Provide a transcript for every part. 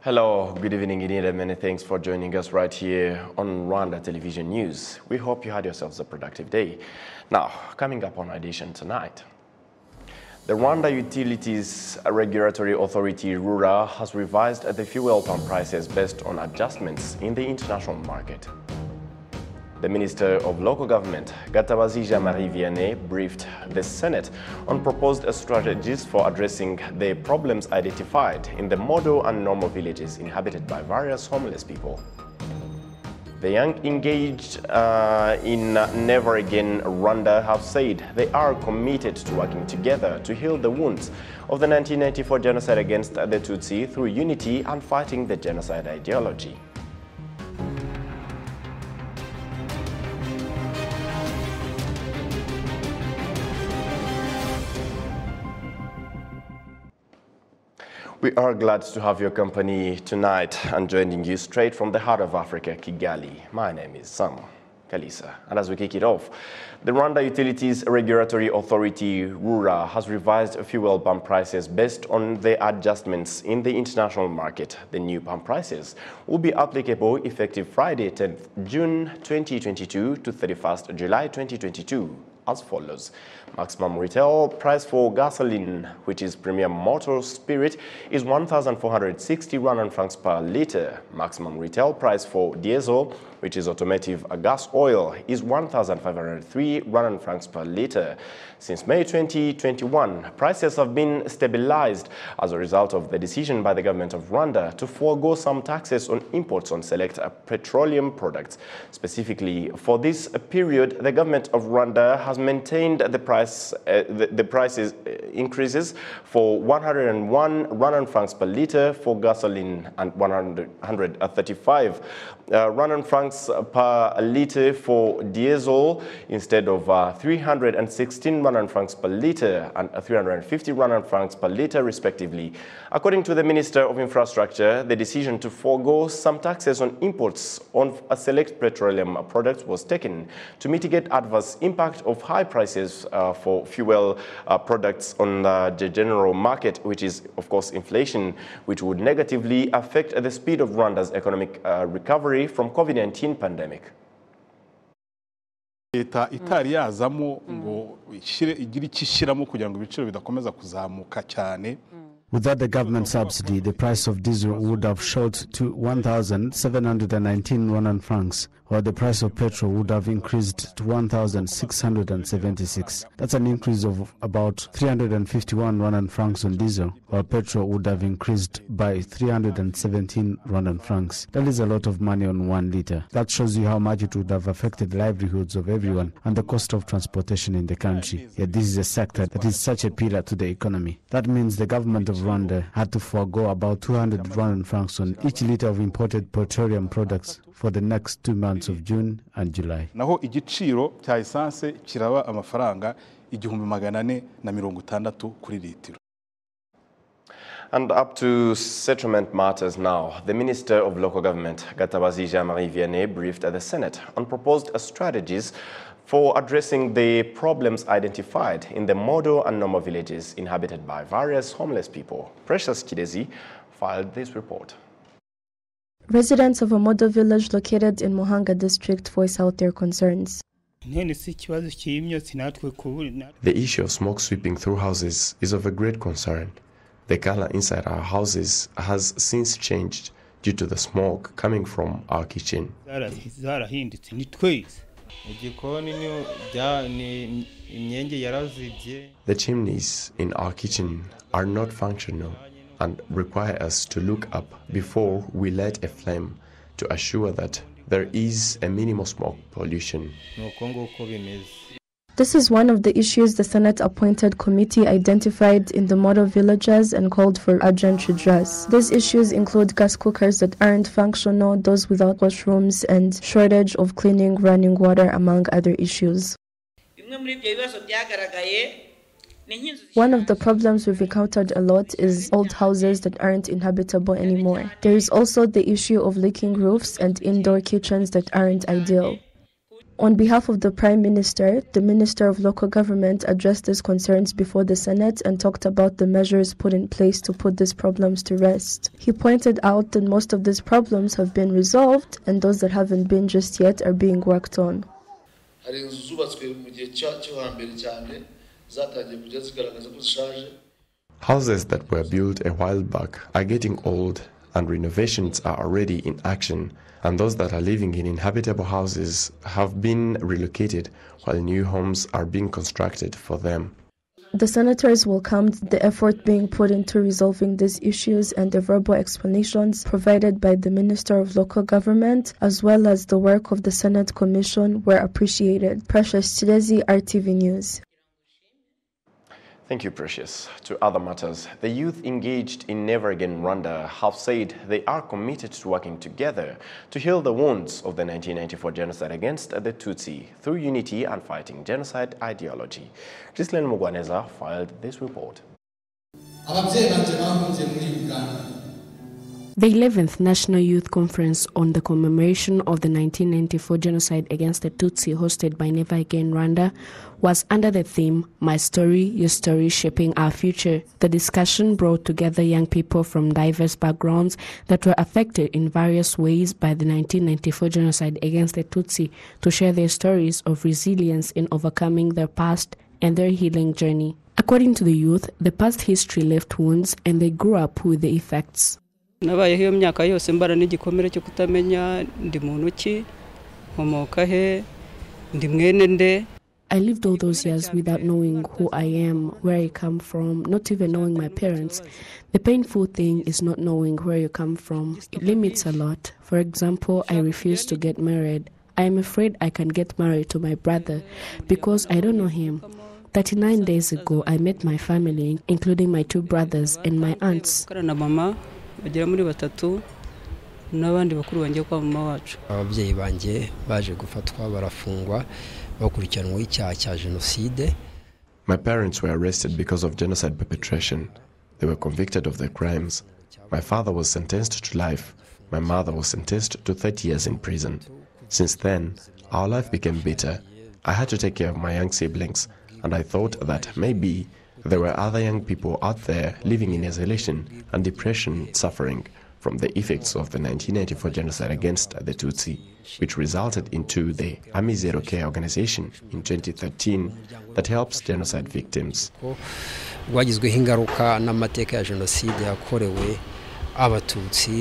Hello, good evening indeed, and many thanks for joining us right here on Rwanda Television News. We hope you had yourselves a productive day. Now, coming up on our edition tonight, the Rwanda Utilities Regulatory Authority, RURA, has revised the fuel pump prices based on adjustments in the international market. The Minister of Local Government, Gatabazi Jean-Marie Vianney, briefed the Senate on proposed strategies for addressing the problems identified in the model and normal villages inhabited by various homeless people. The young engaged in Never Again Rwanda have said they are committed to working together to heal the wounds of the 1994 genocide against the Tutsi through unity and fighting the genocide ideology. We are glad to have your company tonight and joining you straight from the heart of Africa, Kigali. My name is Sam Kalisa. And as we kick it off, the Rwanda Utilities Regulatory Authority, RURA, has revised fuel pump prices based on the adjustments in the international market. The new pump prices will be applicable effective Friday, 10th June 2022 to 31st July 2022. As follows. Maximum retail price for gasoline, which is premium motor spirit, is 1,460 Rwandan francs per liter. Maximum retail price for diesel, which is automotive gas oil, is 1,503 Rwandan francs per liter. Since May 2021, prices have been stabilized as a result of the decision by the government of Rwanda to forego some taxes on imports on select petroleum products. Specifically, for this period, the government of Rwanda has maintained the prices increases for 101 Rwandan francs per liter for gasoline and 135 Rwandan francs per liter for diesel instead of 316 Rwandan francs per liter and 350 Rwandan francs per liter respectively. According to the Minister of Infrastructure, the decision to forego some taxes on imports on select petroleum products was taken to mitigate adverse impact of high prices for fuel products on the general market, which is, of course, inflation, which would negatively affect the speed of Rwanda's economic recovery from COVID-19 pandemic. Leta itari yazamo ngo igire ikishiramo kugira ngo ibiciro bidakomeza kuzamuka cyane. Without the government subsidy, the price of diesel would have shot to 1,719 Rwandan francs, while the price of petrol would have increased to 1,676. That's an increase of about 351 Rwandan francs on diesel, while petrol would have increased by 317 Rwandan francs. That is a lot of money on 1 liter. That shows you how much it would have affected livelihoods of everyone and the cost of transportation in the country. Yet this is a sector that is such a pillar to the economy. That means the government of Rwanda had to forego about 200 Rwandan francs on each liter of imported petroleum products for the next 2 months of June and July. Naho igiciro cya essence kiraba amafaranga 460 kuri litiro. And up to settlement matters now. The Minister of Local Government, Gatabazi Jean-Marie Vianney, briefed the Senate on proposed strategies for addressing the problems identified in the model and normal villages inhabited by various homeless people. Precious Kidezi filed this report. Residents of a model village located in Muhanga district voice out their concerns. The issue of smoke sweeping through houses is of a great concern. The color inside our houses has since changed due to the smoke coming from our kitchen. The chimneys in our kitchen are not functional and require us to look up before we light a flame to assure that there is a minimal smoke pollution. This is one of the issues the Senate-appointed committee identified in the model villages and called for urgent redress. These issues include gas cookers that aren't functional, those without washrooms, and shortage of cleaning running water, among other issues. One of the problems we've encountered a lot is old houses that aren't inhabitable anymore. There is also the issue of leaking roofs and indoor kitchens that aren't ideal. On behalf of the Prime Minister, the Minister of Local Government addressed these concerns before the Senate and talked about the measures put in place to put these problems to rest. He pointed out that most of these problems have been resolved and those that haven't been just yet are being worked on. Houses that were built a while back are getting old and renovations are already in action, and those that are living in inhabitable houses have been relocated while new homes are being constructed for them. The senators welcomed the effort being put into resolving these issues, and the verbal explanations provided by the Minister of Local Government as well as the work of the Senate Commission were appreciated. Precious Chidezi, RTV News. Thank you, Precious. To other matters, the youth engaged in Never Again Rwanda have said they are committed to working together to heal the wounds of the 1994 genocide against the Tutsi through unity and fighting genocide ideology. Gislaine Mugwaneza filed this report. The 11th National Youth Conference on the commemoration of the 1994 genocide against the Tutsi, hosted by Never Again Rwanda, was under the theme, My Story, Your Story, Shaping Our Future. The discussion brought together young people from diverse backgrounds that were affected in various ways by the 1994 genocide against the Tutsi to share their stories of resilience in overcoming their past and their healing journey. According to the youth, the past history left wounds and they grew up with the effects. Nabayeho iyo myaka yose mbara n'igikomere cyo kutamenya ndi muntu ki nkomoka he ndi mwene nde. I lived all those years without knowing who I am, where I come from, not even knowing my parents. The painful thing is not knowing where you come from. It limits a lot. For example, I refuse to get married. I am afraid I can get married to my brother because I don't know him. 39 days ago, I met my family, including my 2 brothers and my aunts. Bagera muri batatu n'abandi bakuru bangiye kwa mama wacu. Ababyeyi banjye baje gufatwa barafungwa bakurikiranwe icyaha cya genocide. My parents were arrested because of genocide perpetration. They were convicted of their crimes. My father was sentenced to life. My mother was sentenced to 30 years in prison. Since then, our life became bitter. I had to take care of my young siblings, and I thought that maybe there were other young people out there living in isolation and depression, suffering from the effects of the 1994 genocide against the Tutsi, which resulted into the Army Zero Care organization in 2013 that helps genocide victims.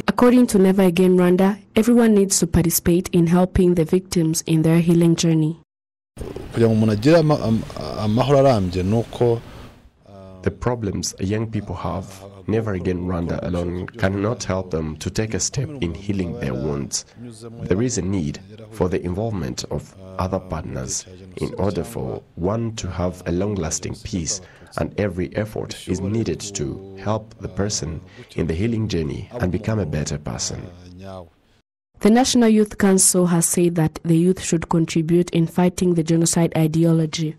According to Never Again Rwanda, everyone needs to participate in helping the victims in their healing journey. The problems young people have, Never Again Rwanda alone cannot help them to take a step in healing their wounds. There is a need for the involvement of other partners in order for one to have a long-lasting peace, and every effort is needed to help the person in the healing journey and become a better person. The National Youth Council has said that the youth should contribute in fighting the genocide ideology.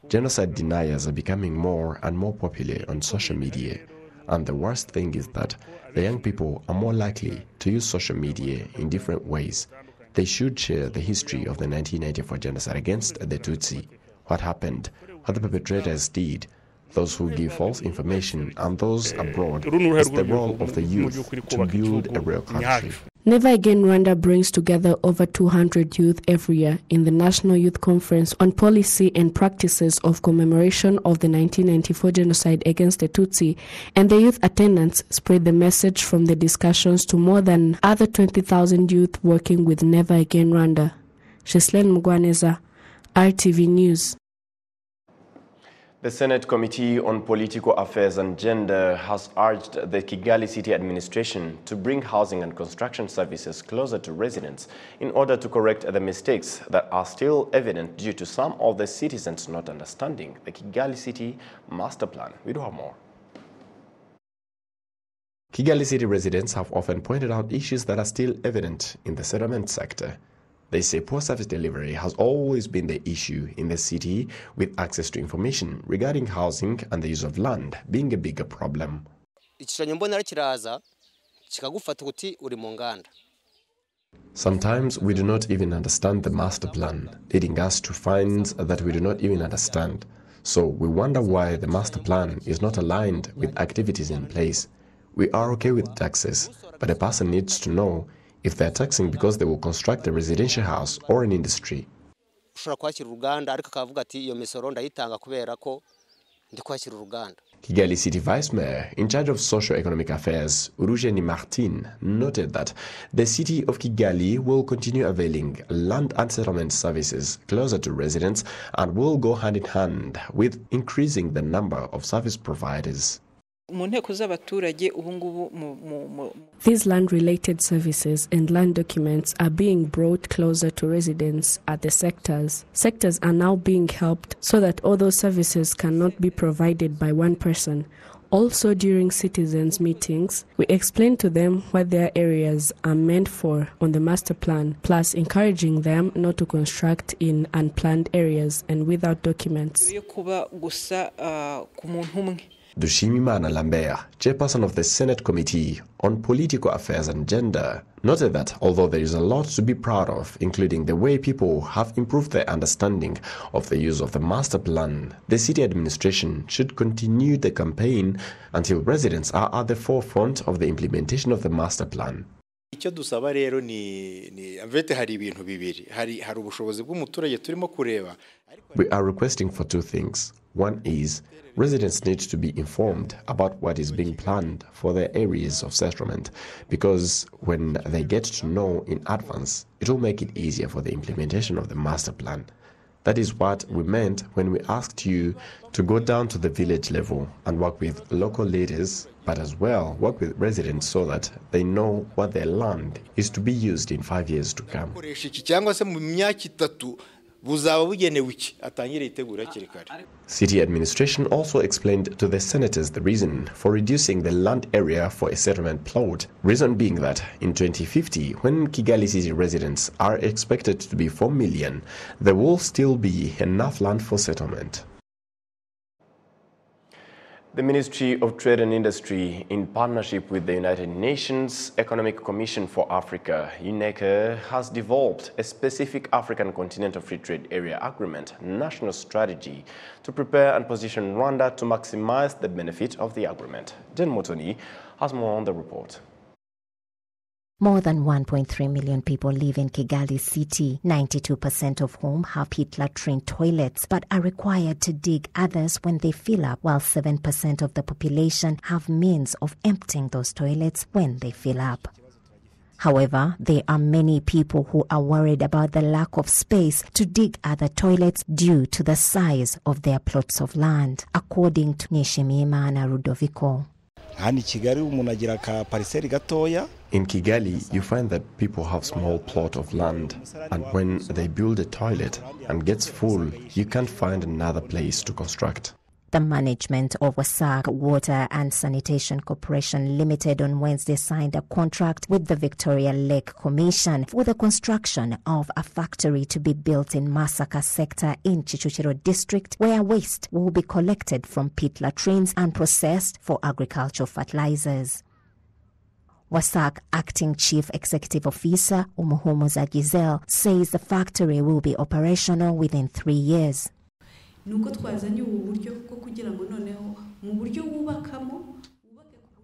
Genocide deniers are becoming more and more popular on social media, and the worst thing is that the young people are more likely to use social media in different ways. They should share the history of the 1994 genocide against the Tutsi, what happened, what the perpetrators did, those who give false information, and those abroad. It's the role of the youth to build a real country. Never Again Rwanda brings together over 200 youth every year in the National Youth Conference on policy and practices of commemoration of the 1994 genocide against the Tutsi, and the youth attendants spread the message from the discussions to more than other 20,000 youth working with Never Again Rwanda. Gislaine Mugwaneza, RTV News. The Senate Committee on Political Affairs and Gender has urged the Kigali City Administration to bring housing and construction services closer to residents in order to correct the mistakes that are still evident due to some of the citizens not understanding the Kigali City Master Plan. We do have more. Kigali City residents have often pointed out issues that are still evident in the settlement sector. They say poor service delivery has always been the issue in the city, with access to information regarding housing and the use of land being a bigger problem. Sometimes we do not even understand the master plan, leading us to fines that we do not even understand. So we wonder why the master plan is not aligned with activities in place. We are okay with taxes, but a person needs to know if they are taxing because they will construct a residential house or an industry. Kigali City Vice Mayor in charge of socio-economic affairs, Urujeni Martin, noted that the city of Kigali will continue availing land and settlement services closer to residents and will go hand in hand with increasing the number of service providers. These land-related services and land documents are being brought closer to residents at the sectors. Sectors are now being helped so that all those services cannot be provided by one person. Also, during citizens' meetings, we explain to them what their areas are meant for on the master plan, plus encouraging them not to construct in unplanned areas and without documents. Dushimimana Lambert, chairperson of the Senate Committee on Political Affairs and Gender, noted that although there is a lot to be proud of, including the way people have improved their understanding of the use of the master plan, the city administration should continue the campaign until residents are at the forefront of the implementation of the master plan. Icyo dusaba rero ni avete hari ibintu bibiri hari ubushobozi bw'umuturage turimo kureba. We are requesting for two things. One is residents need to be informed about what is being planned for their areas of settlement, because when they get to know in advance, it will make it easier for the implementation of the master plan. That is what we meant when we asked you to go down to the village level and work with local leaders, but as well work with residents so that they know what their land is to be used in 5 years to come. City administration also explained to the senators the reason for reducing the land area for a settlement plot, reason being that in 2050, when Kigali city residents are expected to be 4 million, there will still be enough land for settlement. The Ministry of Trade and Industry, in partnership with the United Nations Economic Commission for Africa, UNECA, has developed a specific African Continental Free Trade Area Agreement national strategy to prepare and position Rwanda to maximize the benefit of the agreement. Jen Motoni has more on the report. More than 1.3 million people live in Kigali city, 92% of whom have heat-latrine toilets but are required to dig others when they fill up, while 7% of the population have means of emptying those toilets when they fill up. However, there are many people who are worried about the lack of space to dig other toilets due to the size of their plots of land, according to Nishimima and Rudoviko. In Kigali, you find that people have small plot of land, and when they build a toilet and gets full, you can't find another place to construct. The management of WASAC Water and Sanitation Corporation Limited on Wednesday signed a contract with the Victoria Lake Commission for the construction of a factory to be built in Masaka sector in Chichuchiro district, where waste will be collected from pit latrines and processed for agricultural fertilizers. WASAC Acting Chief Executive Officer Umuhumuza Giselle says the factory will be operational within 3 years.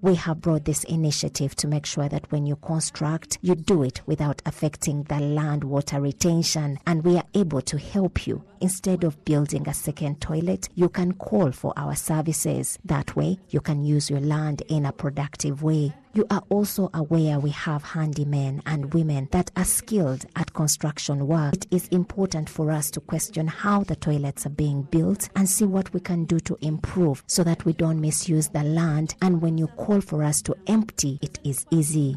We have brought this initiative to make sure that when you construct, you do it without affecting the land water retention, and we are able to help you. Instead of building a second toilet, you can call for our services. That way, you can use your land in a productive way. You are also aware we have handymen and women that are skilled at construction work. It is important for us to question how the toilets are being built and see what we can do to improve so that we don't misuse the land, and when you call for us to empty, it is easy.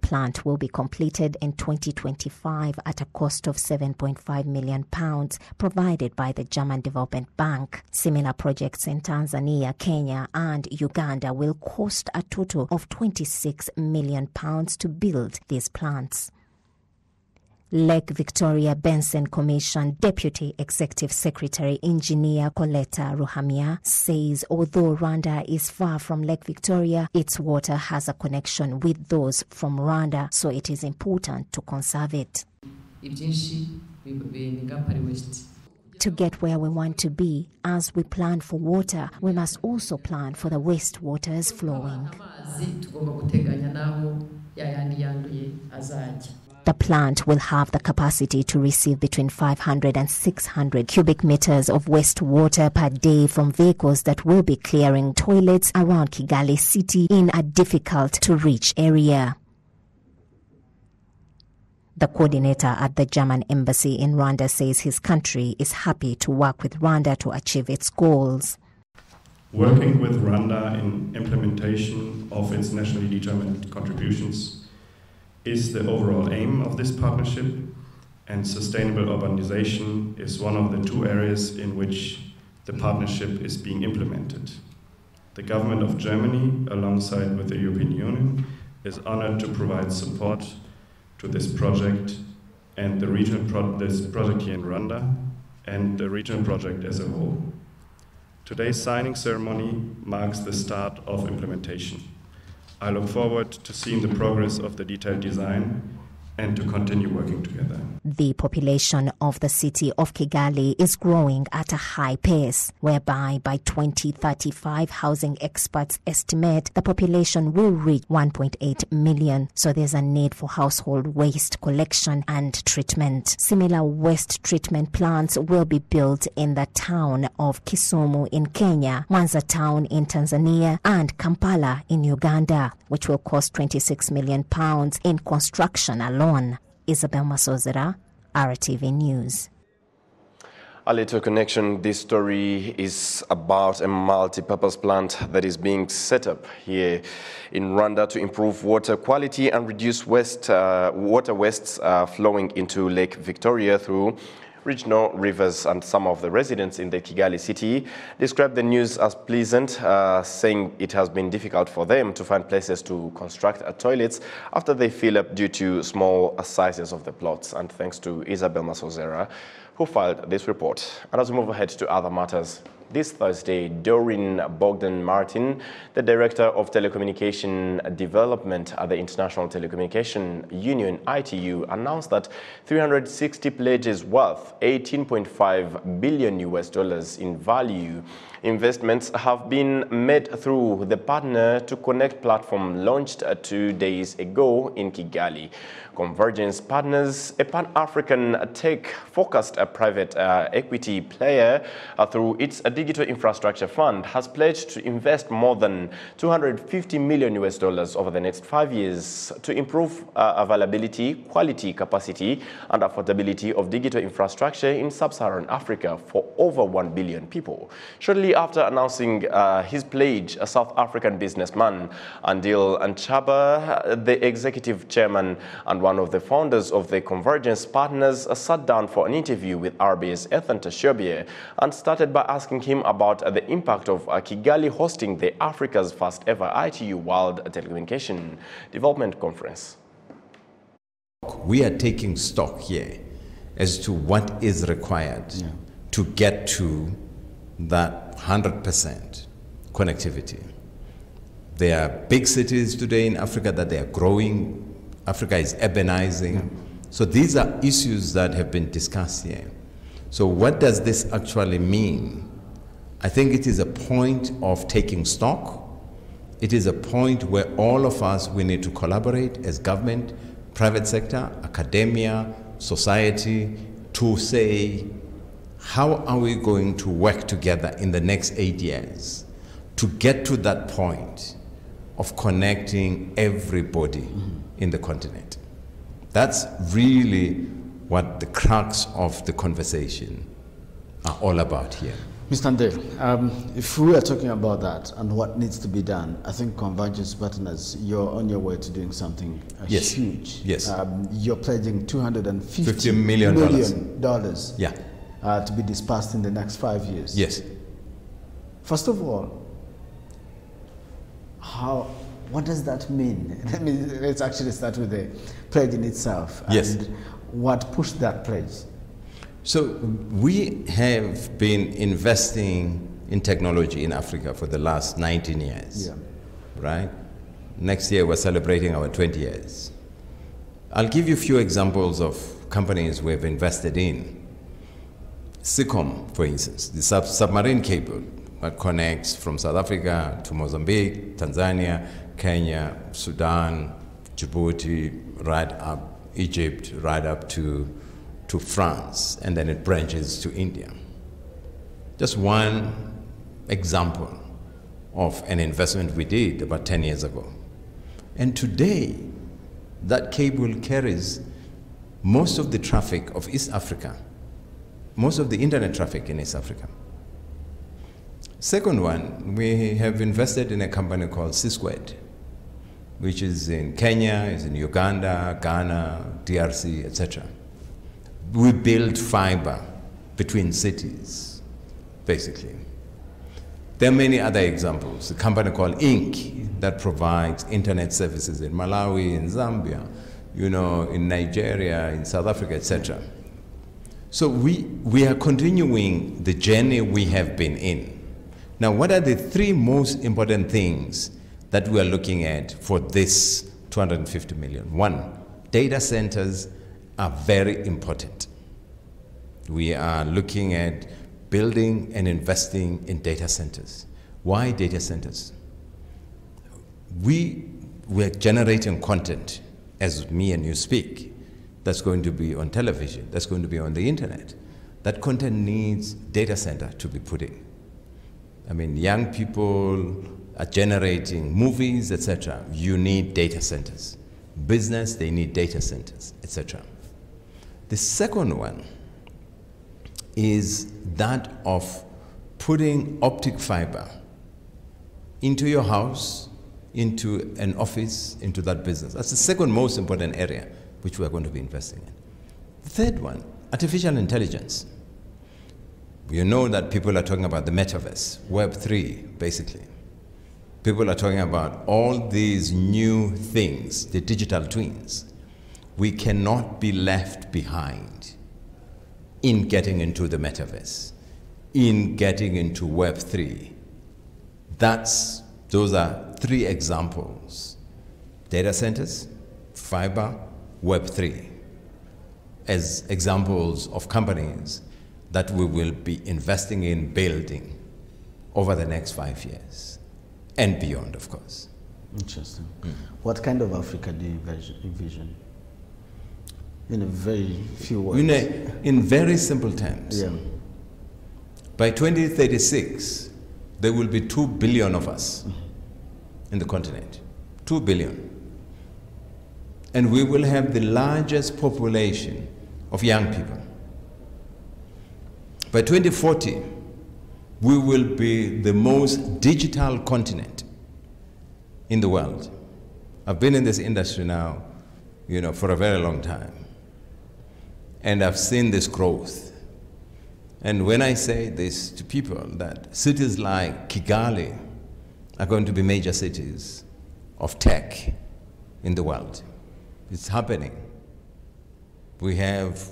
Plant will be completed in 2025 at a cost of £7.5 million provided by the German Development Bank. Similar projects in Tanzania, Kenya and Uganda will cost a total of £26 million to build these plants. Lake Victoria Basin Commission Deputy Executive Secretary Engineer Coletta Ruhamia says although Rwanda is far from Lake Victoria, its water has a connection with those from Rwanda, so it is important to conserve it. To get where we want to be, as we plan for water, we must also plan for the wastewaters flowing. The plant will have the capacity to receive between 500 and 600 cubic meters of wastewater per day from vehicles that will be clearing toilets around Kigali city in a difficult-to-reach area. The coordinator at the German embassy in Rwanda says his country is happy to work with Rwanda to achieve its goals. Working with Rwanda in implementation of its nationally determined contributions is the overall aim of this partnership, and sustainable urbanization is one of the two areas in which the partnership is being implemented. The government of Germany, alongside with the European Union, is honored to provide support to this project and the this project here in Rwanda and the regional project as a whole. Today's signing ceremony marks the start of implementation. I look forward to seeing the progress of the detailed design and to continue working together. The population of the city of Kigali is growing at a high pace, whereby by 2035, housing experts estimate the population will reach 1.8 million. So there's a need for household waste collection and treatment. Similar waste treatment plants will be built in the town of Kisumu in Kenya, Mwanza town in Tanzania, and Kampala in Uganda, which will cost £26 million in construction alone. Isabel Masozera, RTV News. A little connection. This story is about a multi-purpose plant that is being set up here in Rwanda to improve water quality and reduce water wastes flowing into Lake Victoria through regional rivers. And some of the residents in the Kigali city described the news as pleasant, saying it has been difficult for them to find places to construct toilets after they fill up due to small sizes of the plots. And thanks to Isabel Masozera, who filed this report. And as we move ahead to other matters, this Thursday, Doreen Bogdan-Martin, the Director of Telecommunication Development at the International Telecommunication Union, ITU, announced that 360 pledges worth $18.5 billion in value investments have been made through the Partner to Connect platform launched 2 days ago in Kigali. Convergence Partners, a Pan-African tech-focused private equity player through its digital infrastructure fund, has pledged to invest more than $250 million over the next 5 years to improve availability, quality, capacity, and affordability of digital infrastructure in sub-Saharan Africa for over 1 billion people. Shortly after announcing his pledge, a South African businessman, Andile Nchaba, the executive chairman and one of the founders of the Convergence Partners, sat down for an interview with RBS Ethan Tashobie and started by asking him about the impact of Kigali hosting the Africa's first ever ITU World Telecommunication Development Conference. We are taking stock here as to what is required to get to that 100% connectivity. There are big cities today in Africa that they are growing. Africa is urbanizing. So these are issues that have been discussed here. So what does this actually mean? I think it is a point of taking stock. It is a point where all of us, we need to collaborate as government, private sector, academia, society, to say, how are we going to work together in the next 8 years to get to that point of connecting everybody in the continent? That's really what the crux of the conversation are all about here. Mr. Andile, if we are talking about that and what needs to be done, I think Convergence Partners, you're on your way to doing something huge. Yes. You're pledging $250 million to be dispersed in the next 5 years. Yes. First of all, what does that mean? Let's actually start with the pledge in itself. Yes. And What pushed that pledge? So we have been investing in technology in Africa for the last 19 years, right? Next year we're celebrating our 20 years. I'll give you a few examples of companies we've invested in. SICOM, for instance, the submarine cable that connects from South Africa to Mozambique, Tanzania, Kenya, Sudan, Djibouti, right up Egypt, right up to France, and then it branches to India. Just one example of an investment we did about 10 years ago. And today, that cable carries most of the traffic of East Africa, most of the internet traffic in East Africa. Second one, we have invested in a company called C-Squared, which is in Kenya, is in Uganda, Ghana, DRC, etc. We build fiber between cities, basically. There are many other examples. A company called Inc. that provides internet services in Malawi, in Zambia, you know, in Nigeria, in South Africa, etc. So we are continuing the journey we have been in. Now, what are the three most important things that we are looking at for this 250 million? One, data centers are very important. We are looking at building and investing in data centers. Why data centers? We're generating content, as me and you speak, that's going to be on television, that's going to be on the internet. That content needs data center to be put in. I mean, young people are generating movies, etc. You need data centers. Business, they need data centers, etc. The second one is that of putting optic fiber into your house, into an office, into that business. That's the second most important area which we are going to be investing in. The third one, artificial intelligence. You know that people are talking about the metaverse, Web3, basically. People are talking about all these new things, the digital twins. We cannot be left behind in getting into the metaverse, in getting into Web3. Those are three examples: data centers, fiber, Web3, as examples of companies that we will be investing in building over the next 5 years and beyond, of course. Interesting. What kind of Africa do you envision? In a very few words. In very simple terms. Yeah. By 2036, there will be 2 billion of us in the continent. 2 billion. And we will have the largest population of young people. By 2040, we will be the most digital continent in the world. I've been in this industry now, for a very long time. And I've seen this growth. And when I say this to people, that cities like Kigali are going to be major cities of tech in the world. It's happening. We have,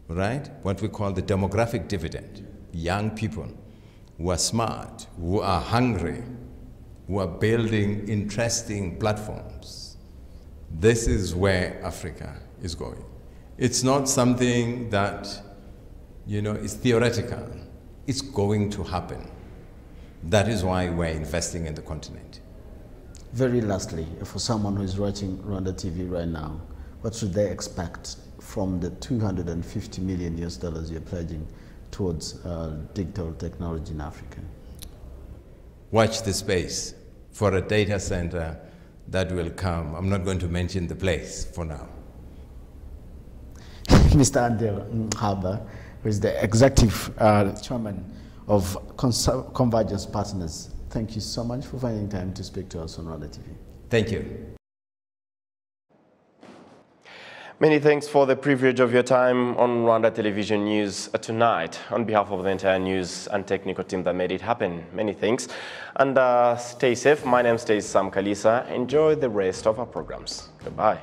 what we call the demographic dividend. Young people who are smart, who are hungry, who are building interesting platforms. This is where Africa is going. It's not something that, is theoretical. It's going to happen. That is why we're investing in the continent. Very lastly, for someone who is watching RwandaTV right now, what should they expect from the $250 million you're pledging towards digital technology in Africa? Watch the space for a data center that will come. I'm not going to mention the place for now. Mr. Andel Nhaba, who is the executive chairman of Convergence Partners, thank you so much for finding time to speak to us on RwandaTV. Thank you. Many thanks for the privilege of your time on Rwanda Television News tonight. On behalf of the entire news and technical team that made it happen, many thanks. And stay safe. My name is Sam Kalisa. Enjoy the rest of our programs. Goodbye.